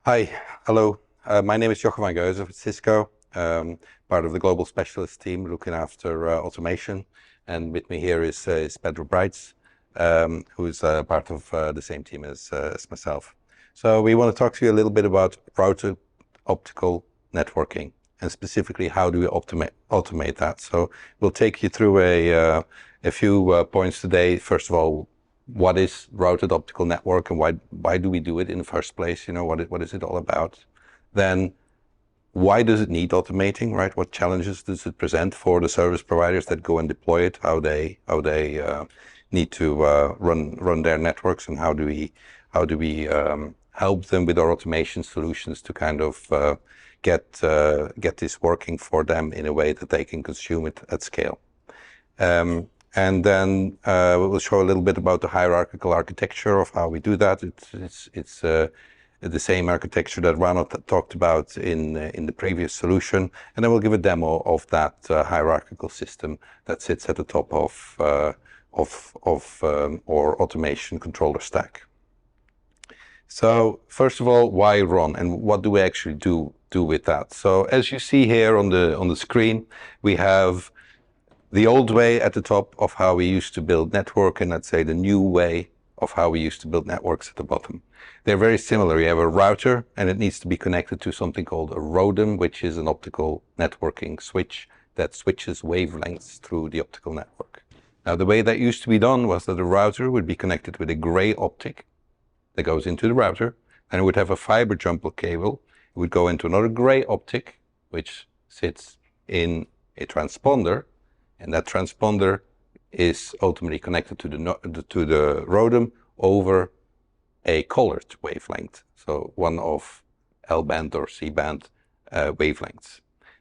Hi, hello. My name is Jochen van Guyse at Cisco, part of the global specialist team looking after automation. And with me here is Pedro Brites, who is part of the same team as myself. So we want to talk to you a little bit about router optical networking, and specifically how do we automate that. So we'll take you through a few points today. First of all, what is routed optical network and why do we do it in the first place? You know, what is it all about? Then why does it need automating, right? What challenges does it present for the service providers that go and deploy it? How they need to run their networks, and how do we help them with our automation solutions to kind of get this working for them in a way that they can consume it at scale. And then we'll show a little bit about the hierarchical architecture of how we do that. It's the same architecture that Rana talked about in the previous solution, and then we'll give a demo of that hierarchical system that sits at the top of our automation controller stack. So first of all, why run, and what do we actually do with that? So as you see here on the screen, we have the old way at the top of how we used to build network, and let's say the new way of how we used to build networks at the bottom. They're very similar. You have a router, and it needs to be connected to something called a ROADM, which is an optical networking switch that switches wavelengths through the optical network. Now, the way that used to be done was that the router would be connected with a gray optic that goes into the router, and it would have a fiber jumper cable. It would go into another gray optic, which sits in a transponder, and that transponder is ultimately connected to the ROADM over a colored wavelength, so one of L-band or C-band wavelengths.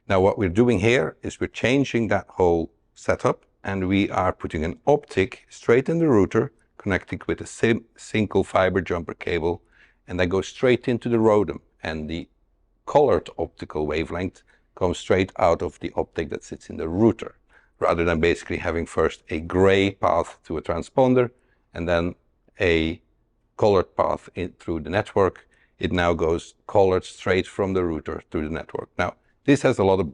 Now what we're doing here is we're changing that whole setup, and we are putting an optic straight in the router, connecting with a single fiber jumper cable, and that goes straight into the ROADM, and the colored optical wavelength comes straight out of the optic that sits in the router, rather than basically having first a gray path to a transponder and then a colored path through the network. It now goes colored straight from the router through the network. Now, this has a lot of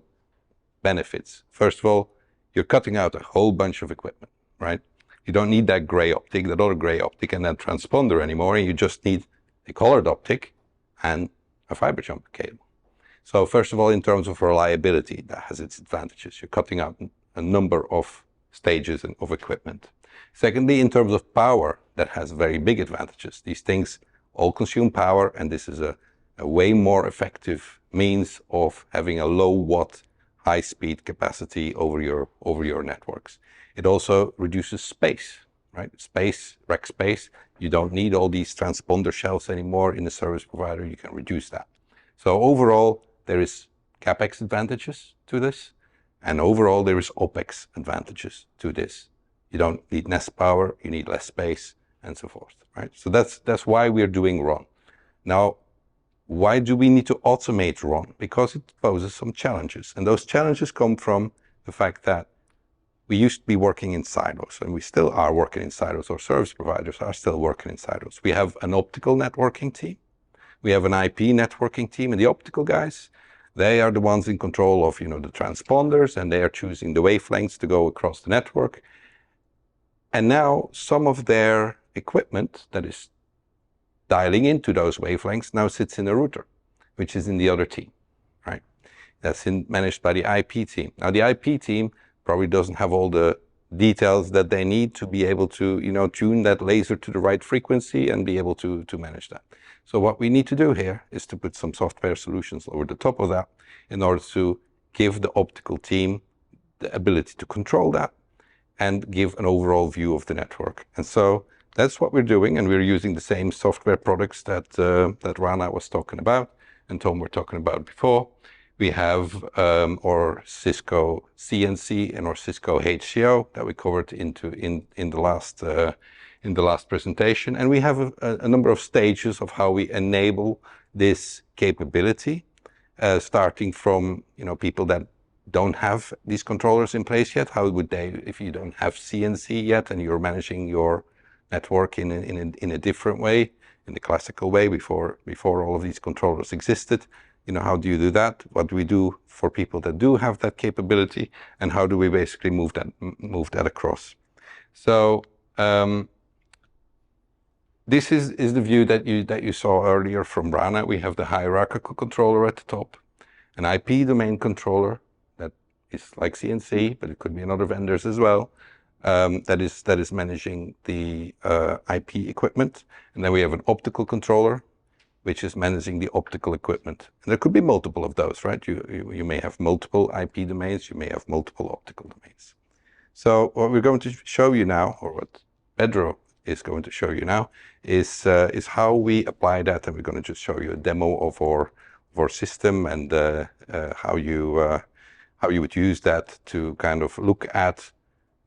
benefits. First of all, you're cutting out a whole bunch of equipment, right? You don't need that gray optic, that other gray optic and that transponder anymore. You just need a colored optic and a fiber jumper cable. So first of all, in terms of reliability, that has its advantages. You're cutting out a number of stages and of equipment. Secondly, in terms of power, that has very big advantages. These things all consume power, and this is a way more effective means of having a low watt, high speed capacity over your networks. It also reduces space, right? Rack space. You don't need all these transponder shelves anymore in the service provider. You can reduce that. So overall, there is CapEx advantages to this. And overall, there is OpEx advantages to this. You don't need less power, you need less space, and so forth, right? So that's why we're doing RON. Now, why do we need to automate RON? Because it poses some challenges. And those challenges come from the fact that we used to be working in silos, and we still are working in silos, or service providers are still working in silos. We have an optical networking team, we have an IP networking team, and the optical guys, they are the ones in control of, you know, the transponders, and they are choosing the wavelengths to go across the network. And now some of their equipment that is dialing into those wavelengths now sits in a router, which is in the other team, right? That's managed by the IP team. Now the IP team probably doesn't have all the details that they need to be able to, you know, tune that laser to the right frequency and be able to manage that. So what we need to do here is to put some software solutions over the top of that in order to give the optical team the ability to control that and give an overall view of the network. And so that's what we're doing, and we're using the same software products that Rana was talking about and Tom were talking about before. We have our Cisco CNC and our Cisco HCO that we covered in the last presentation, and we have a number of stages of how we enable this capability, starting from, you know, people that don't have these controllers in place yet. How would they, if you don't have CNC yet and you're managing your network in a different way, in the classical way before all of these controllers existed. You know, how do you do that? What do we do for people that do have that capability, and how do we basically move that across? So this is the view that you saw earlier from Rana. We have the hierarchical controller at the top, an IP domain controller that is like CNC, but it could be another vendors as well. That is managing the IP equipment, and then we have an optical controller, which is managing the optical equipment. And there could be multiple of those, right? You may have multiple IP domains, you may have multiple optical domains. So what we're going to show you now, or what Pedro is going to show you now, is how we apply that, and we're going to just show you a demo of our system and how you would use that to kind of look at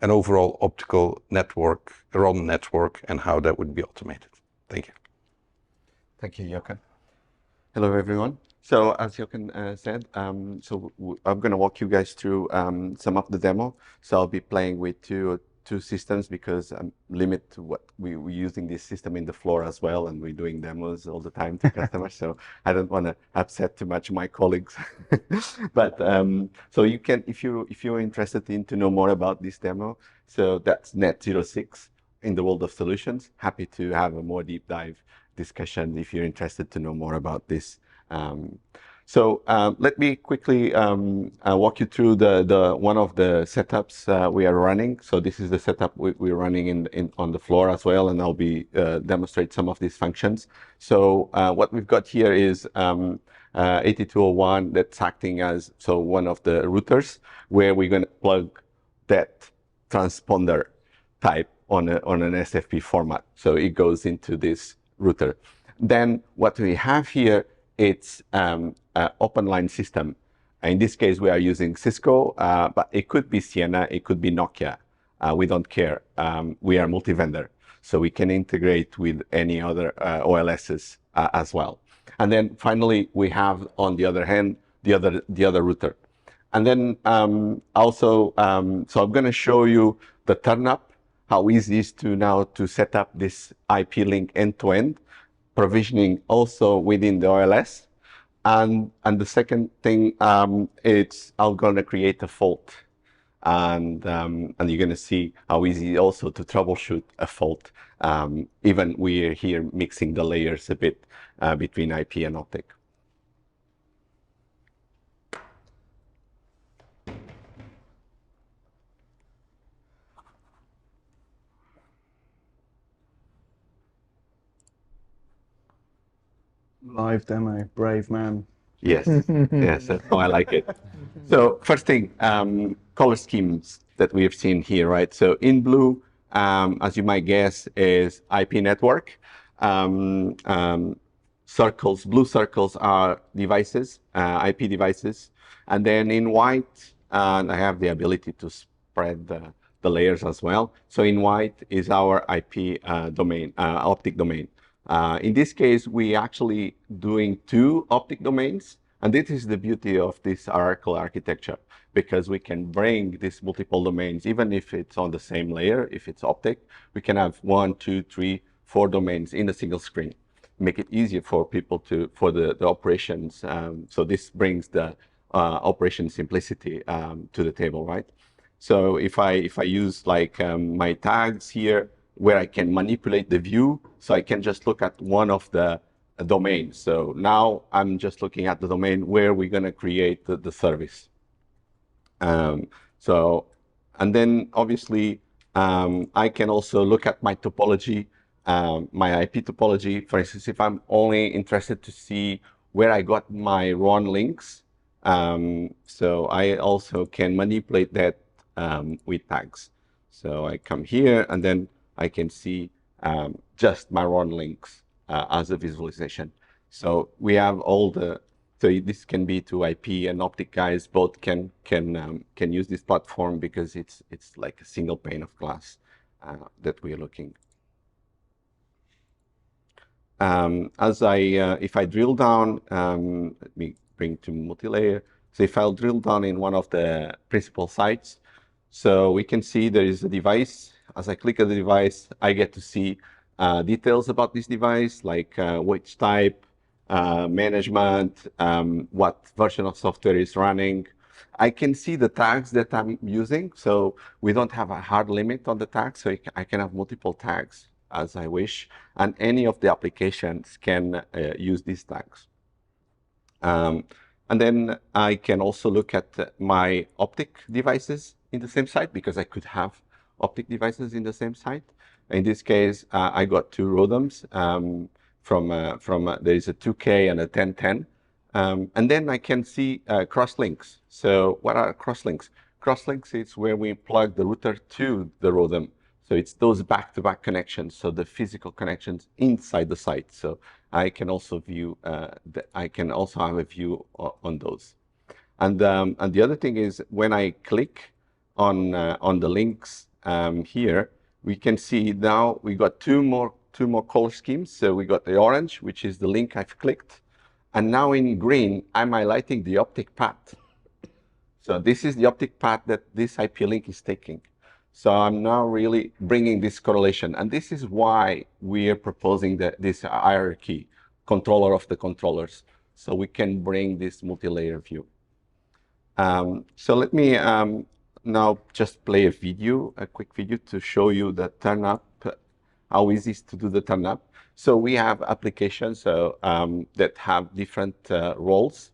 an overall optical network, RON network, and how that would be automated. Thank you. Thank you, Jochen. Hello, everyone. So as Jochen said, I'm going to walk you guys through some of the demo. So I'll be playing with two systems because I'm limited to what we're using this system in the floor as well, and we're doing demos all the time to customers. So I don't want to upset too much my colleagues. But so you can, if you're interested in to know more about this demo, so that's Net 06 in the world of solutions. Happy to have a more deep dive discussion if you're interested to know more about this. Let me quickly walk you through the one of the setups we are running. So this is the setup we're running on the floor as well, and I'll be demonstrate some of these functions. So what we've got here is 8201 that's acting as one of the routers where we're going to plug that transponder type on an SFP format. So it goes into this router. Then what we have here, it's open line system. In this case, we are using Cisco, but it could be Sienna, it could be Nokia. We don't care. We are multi-vendor, so we can integrate with any other OLSs as well. And then finally, we have on the other hand the other router. And then so I'm going to show you the turn up, how easy it is to set up this IP link end to end, provisioning also within the OLS. And the second thing, it's I'm going to create a fault, and you're going to see how easy also to troubleshoot a fault. Even we're here mixing the layers a bit between IP and optic. Live demo, brave man. Yes, yes, oh, I like it. So first thing, color schemes that we have seen here, right? So in blue, as you might guess, is IP network. Circles, blue circles are devices, IP devices. And then in white, I have the ability to spread the layers as well. So in white is our IP domain, optic domain. In this case, we actually doing two optic domains, and this is the beauty of this hierarchical architecture, because we can bring these multiple domains, even if it's on the same layer, if it's optic, we can have 1, 2, 3, 4 domains in a single screen, make it easier for people for the operations. So this brings the operation simplicity to the table, right? So if I use like my tags here, where I can manipulate the view, so I can just look at one of the domains. So now I'm just looking at the domain where we're going to create the service. And then obviously I can also look at my topology, my IP topology. For instance, if I'm only interested to see where I got my RON links, so I also can manipulate that with tags. So I come here and then I can see just my RON links as a visualization. So we have all the, so this can be to IP and optic guys, both can use this platform because it's like a single pane of glass that we're looking. If I drill down, let me bring to multi-layer. So if I'll drill down in one of the principal sites, so we can see there is a device as I click on the device, I get to see details about this device, like which type, management, what version of software is running. I can see the tags that I'm using, so we don't have a hard limit on the tags, so I can have multiple tags as I wish, and any of the applications can use these tags. And then I can also look at my optic devices in the same site, because I could have optic devices in the same site. In this case, I got two ROADMs there is a 2K and a 1010. And then I can see crosslinks. So what are crosslinks? Crosslinks is where we plug the router to the ROADM. So it's those back-to-back connections, so the physical connections inside the site. So I can also view, I can also have a view on those. And the other thing is, when I click on the links here, we can see now we got two more color schemes. So we got the orange, which is the link I've clicked, and now in green I'm highlighting the optic path. So this is the optic path that this IP link is taking. So I'm now really bringing this correlation, and this is why we are proposing this hierarchy controller of the controllers, so we can bring this multi-layer view. So let me now just play a quick video to show you the turn up, how easy it is to do the turn up. So we have applications that have different roles.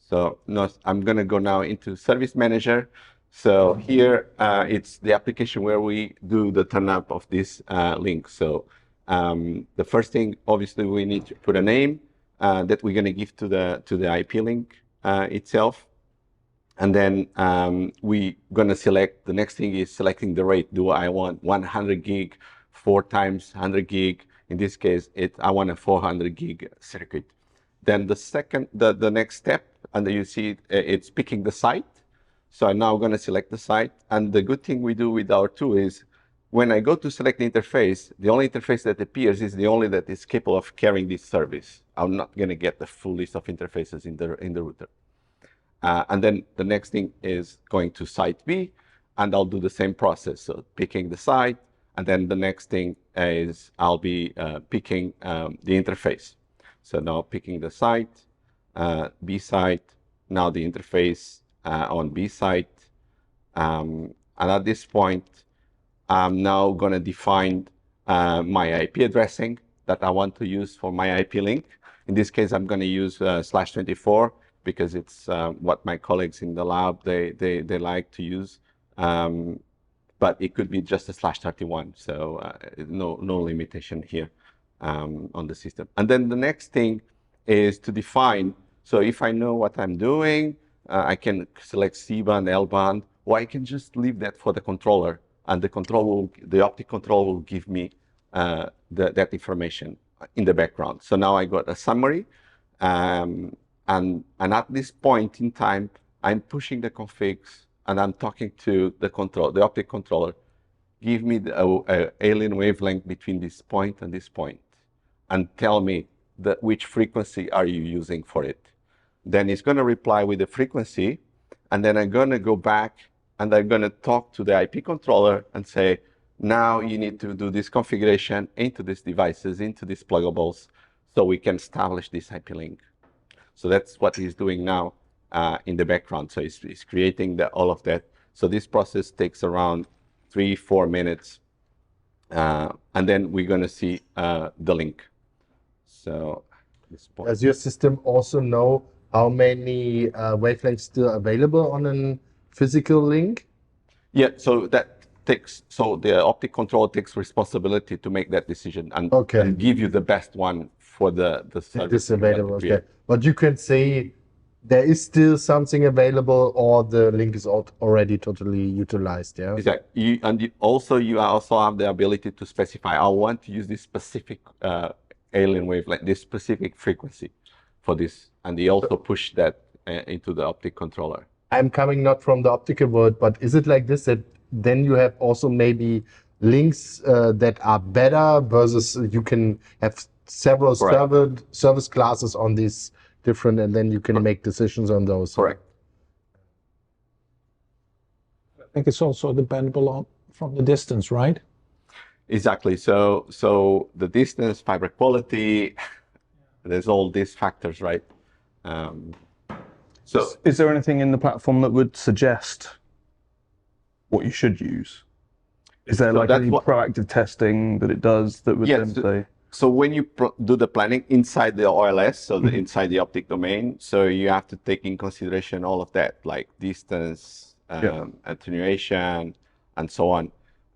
So no, I'm going to go now into Service Manager. So here it's the application where we do the turn up of this link. So the first thing, obviously, we need to put a name that we're going to give to the IP link itself. And then we're going to select, the next thing is selecting the rate. Do I want 100 gig, 4 times 100 gig? In this case, I want a 400 gig circuit. Then the next step, and you see it's picking the site. So I'm now going to select the site. And the good thing we do with our tool is, when I go to select the interface, the only interface that appears is the only that is capable of carrying this service. I'm not going to get the full list of interfaces in the router. And then the next thing is going to site B, and I'll do the same process. So picking the site, and then the next thing is I'll be picking the interface. So now picking the site, B site, now the interface on B site. And at this point, I'm now going to define my IP addressing that I want to use for my IP link. In this case, I'm going to use /24 because it's what my colleagues in the lab, they like to use. But it could be just a /31, so no limitation here on the system. And then the next thing is to define, so if I know what I'm doing, I can select C-band, L-band, or I can just leave that for the controller, and the optic control will give me that information in the background. So now I got a summary, and at this point in time, I'm pushing the configs, and I'm talking to the optic controller. Give me the alien wavelength between this point and this point, and tell me which frequency are you using for it. Then it's going to reply with the frequency, and then I'm going to go back and I'm going to talk to the IP controller and say, now you need to do this configuration into these devices, into these pluggables, so we can establish this IP link. So that's what he's doing now in the background. So he's creating all of that. So this process takes around 3-4 minutes, and then we're going to see the link. So this point. Does your system also know how many wavelengths still available on a physical link? Yeah, so the optic controller takes responsibility to make that decision and give you the best one for the service. This available, okay. But you can say there is still something available, or the link is already totally utilized, yeah? Exactly. You also have the ability to specify, I want to use this specific alien wavelength, this specific frequency for this, and they also push that into the optic controller. I'm coming not from the optical world, but is it like this, that then you have also maybe links that are better versus you can have several service classes on these different, and then you can make decisions on those? Correct. I think it's also dependable on from the distance, right? Exactly. So the distance, fiber quality, there's all these factors, right? So Is there anything in the platform that would suggest what you should use? Is there So like that's any what- proactive testing that it does that would then Yes. say? So when you do the planning inside the OLS, so inside the optic domain, so you have to take in consideration all of that, like distance, attenuation, and so on.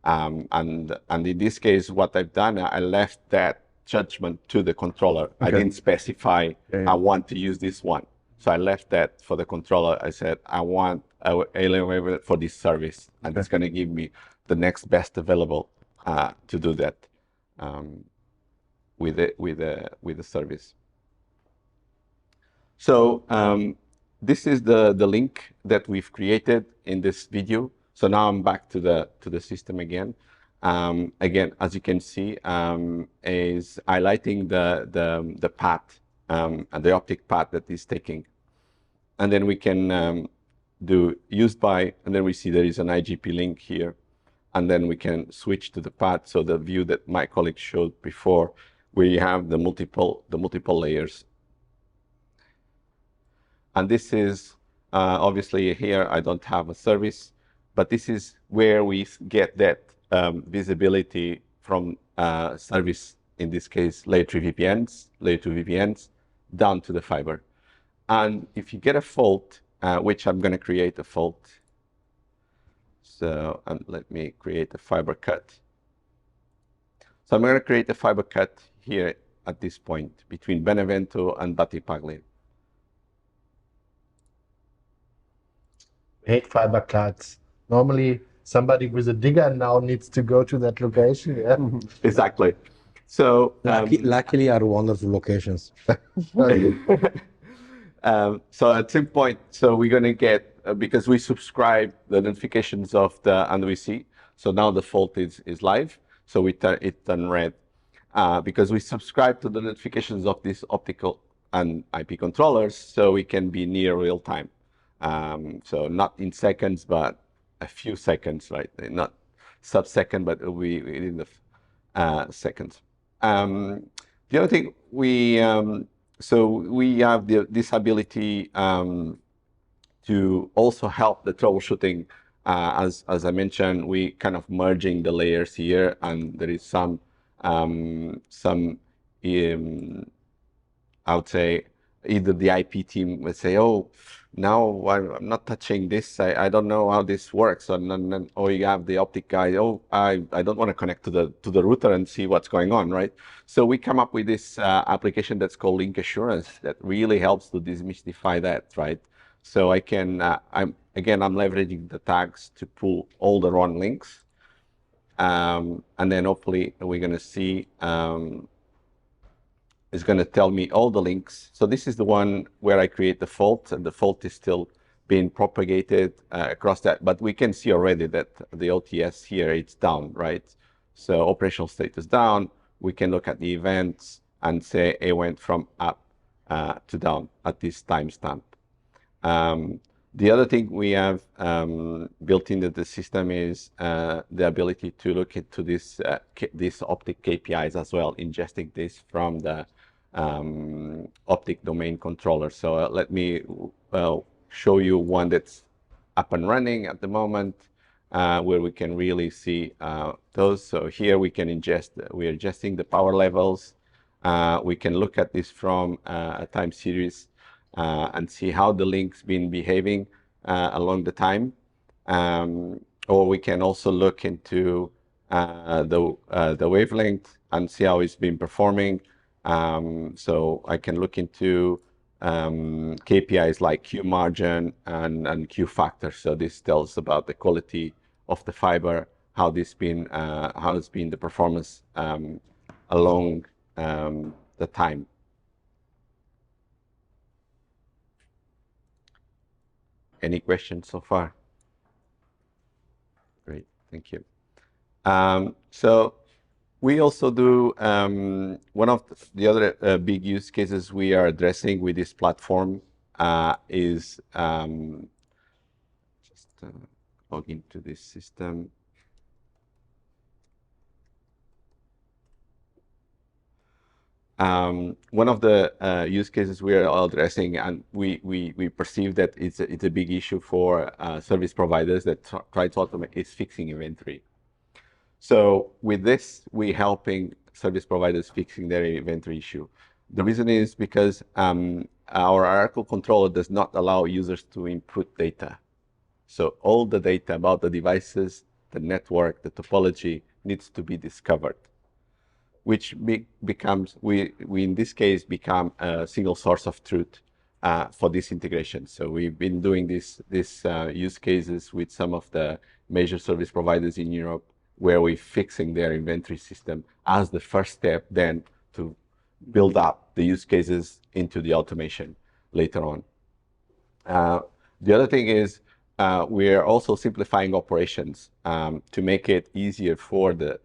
And in this case, what I've done, I left that judgment to the controller. I didn't specify I want to use this one. So I left that for the controller. I said, I want a alien wavelet for this service, and it's going to give me the next best available to do that. With the service. So this is the link that we've created in this video. So now I'm back to the system again. Again, as you can see, is highlighting the path and the optic path that is taking, and then we can do used by, and then we see there is an IGP link here, and then we can switch to the path. So the view that my colleague showed before, where you have the multiple layers. And this is obviously here I don't have a service, but this is where we get that visibility from service, in this case layer 3 VPNs, layer 2 VPNs, down to the fiber. And if you get a fault, which I'm going to create a fault. So let me create a fiber cut. So I'm going to create a fiber cut here at this point between Benevento and Battipaglia. Hate fiber cuts. Normally, somebody with a digger now needs to go to that location. Yeah. Exactly. So luckily are wonderful locations. So at some point, so we're going to get, because we subscribe the notifications of and we see. So now the fault is live. So we it turned red because we subscribe to the notifications of these optical and IP controllers, so we can be near real time. So not in seconds, but a few seconds, right? Not sub-second, but we in the seconds. The other thing so we have this ability to also help the troubleshooting. As I mentioned, we kind of merging the layers here, and there is some I would say either the IP team would say, oh, now I'm not touching this. I don't know how this works. And then, or you have the optic guy, oh, I don't want to connect to the router and see what's going on, right? So we come up with this application that's called Link Assurance that really helps to demystify that, right? So I can, I'm leveraging the tags to pull all the wrong links. And then hopefully we're going to see, it's going to tell me all the links. So this is the one where I create the fault, and the fault is still being propagated across that. But we can see already that the OTS here, it's down, right? So operational status down. We can look at the events and say it went from up to down at this timestamp. The other thing we have built into the system is the ability to look into this optic KPIs as well, ingesting this from the optic domain controller. So let me show you one that's up and running at the moment, where we can really see those. So here we can we're ingesting the power levels. We can look at this from a time series and see how the link's been behaving along the time. Or we can also look into the wavelength and see how it's been performing. So I can look into KPIs like Q margin and Q factor. So this tells about the quality of the fiber, how it's been the performance along the time. Any questions so far? Great, thank you. So we also do, one of the other big use cases we are addressing with this platform is, just log into this system. one of the use cases we are addressing, and we perceive that it's a big issue for service providers that try to automate, is fixing inventory. So with this, we're helping service providers fixing their inventory issue. The reason is because our hierarchical controller does not allow users to input data. So all the data about the devices, the network, the topology needs to be discovered, which becomes, we in this case become a single source of truth for this integration. So we've been doing this use cases with some of the major service providers in Europe, where we're fixing their inventory system as the first step then to build up the use cases into the automation later on. The other thing is we're also simplifying operations to make it easier for the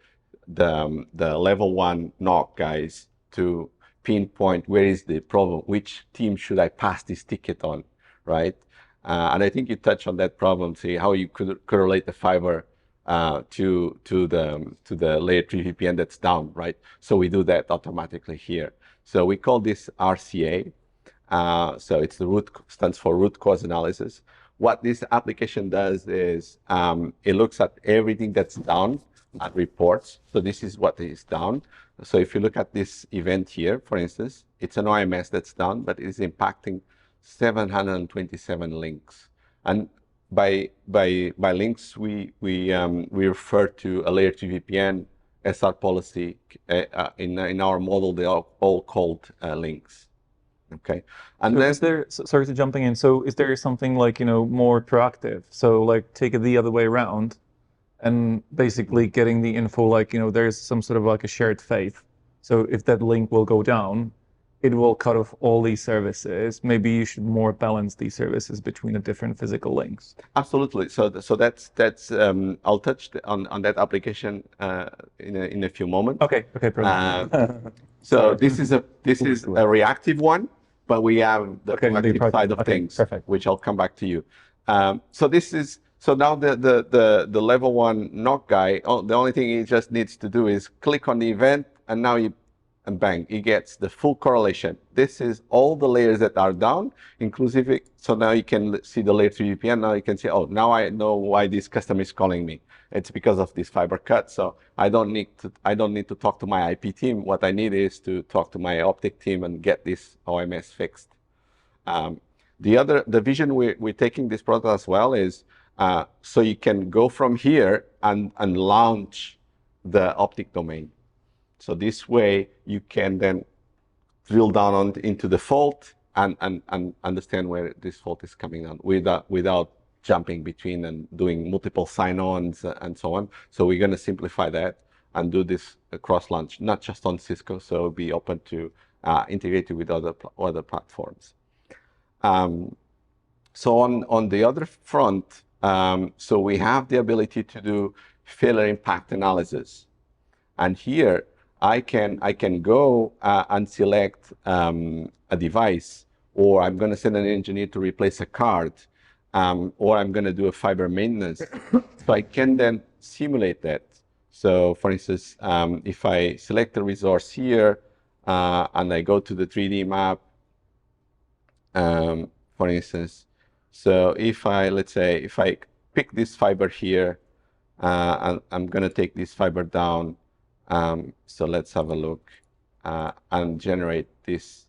level 1 NOC guys to pinpoint where is the problem, which team should I pass this ticket on, right? And I think you touched on that problem, see how you could correlate the fiber to the layer 3 VPN that's down, right? So we do that automatically here. So we call this RCA. So it's the root, stands for root cause analysis. What this application does is it looks at everything that's down and reports. So this is what is down. So if you look at this event here, for instance, it's an OMS that's down, but it is impacting 727 links. And by links, we refer to a layer 2 VPN SR policy. In our model, they are all called links. Okay, and so then is there, sorry to jumping in. So is there something like, more proactive? So like take it the other way around, and basically getting the info like, there's some sort of like a shared faith. So if that link will go down, it will cut off all these services. Maybe you should more balance these services between the different physical links. Absolutely. So that's I'll touch on that application in a few moments. Okay. Perfect. So this is a reactive one, but we have the proactive side of things, perfect. which I'll come back to you. So now the level 1 NOC guy, the only thing he just needs to do is click on the event, and now and bang, he gets the full correlation. This is all the layers that are down, inclusive. So now you can see the layer 3 VPN. Now you can say, oh, now I know why this customer is calling me. It's because of this fiber cut. So I don't need to talk to my IP team. What I need is to talk to my optic team and get this OMS fixed. The vision we're taking this product as well is so you can go from here and launch the optic domain. So this way you can then drill down into the fault and understand where this fault is coming on without jumping between and doing multiple sign-ons and so on. So we're going to simplify that and do this across launch, not just on Cisco. So be open to integrate it with other platforms. So on the other front, so we have the ability to do failure impact analysis, and here I can go and select a device, or I'm going to send an engineer to replace a card, or I'm going to do a fiber maintenance. So I can then simulate that. So for instance, if I select a resource here and I go to the 3D map, for instance, so let's say if I pick this fiber here, and I'm going to take this fiber down. So let's have a look and generate this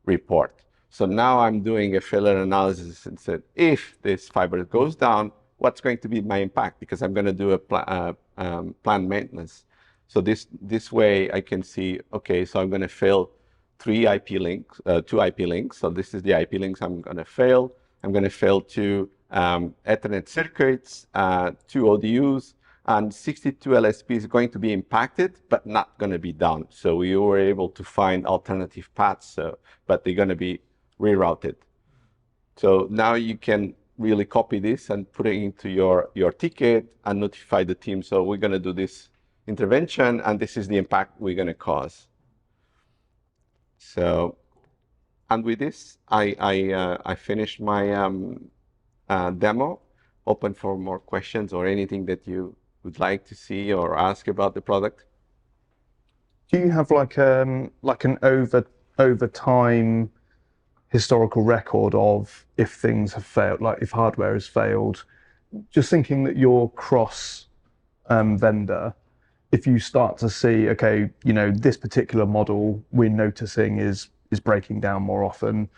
report. So now I'm doing a failure analysis and said, if this fiber goes down, what's going to be my impact? Because I'm going to do a planned maintenance. So this way I can see, okay, so I'm going to fail 2 IP links. So this is the IP links I'm going to fail. I'm going to fail 2 Ethernet circuits, 2 ODUs, and 62 LSP is going to be impacted, but not going to be down. So we were able to find alternative paths, but they're going to be rerouted. So now you can really copy this and put it into your ticket and notify the team. So we're going to do this intervention, and this is the impact we're going to cause. So, and with this, I finished my demo. Open for more questions or anything that you would like to see or ask about the product. Do you have like an over time historical record of if things have failed, like if hardware has failed? Just thinking that you're cross vendor, if you start to see, okay, this particular model we're noticing is breaking down more often,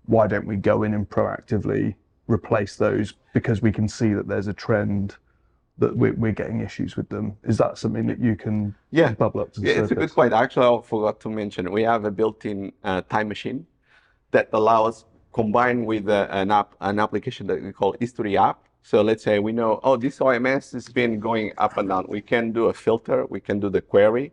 why don't we go in and proactively replace those because we can see that there's a trend that we're getting issues with them? Is that something that you can bubble up to the surface? It's a good point. Actually, I forgot to mention, we have a built-in time machine that allows, combined with an application that we call History app. So let's say we know, oh, this OMS has been going up and down. We can do a filter, we can do the query,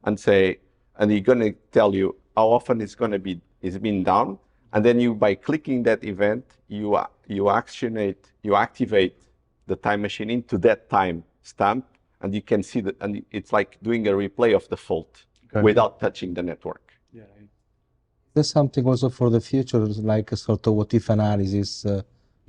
and say, and you're going to tell you how often it's been down. And then you, by clicking that event, you activate the time machine into that time stamp, and you can see that, and it's like doing a replay of the fault without touching the network. Yeah. There's something also for the future, like a sort of what if analysis.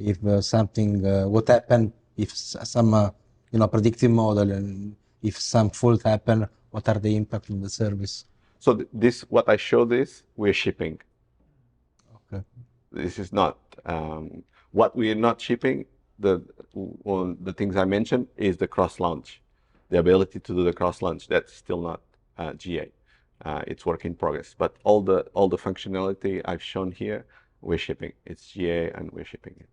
If something, what happened if some, predictive model, and if some fault happen, what are the impact on the service? So this, what I show this, we're shipping. Okay. This is not, what we are not shipping, the things I mentioned is the cross-launch. The ability to do the cross-launch, that's still not GA. It's work in progress. But all the functionality I've shown here, we're shipping. It's GA and we're shipping it.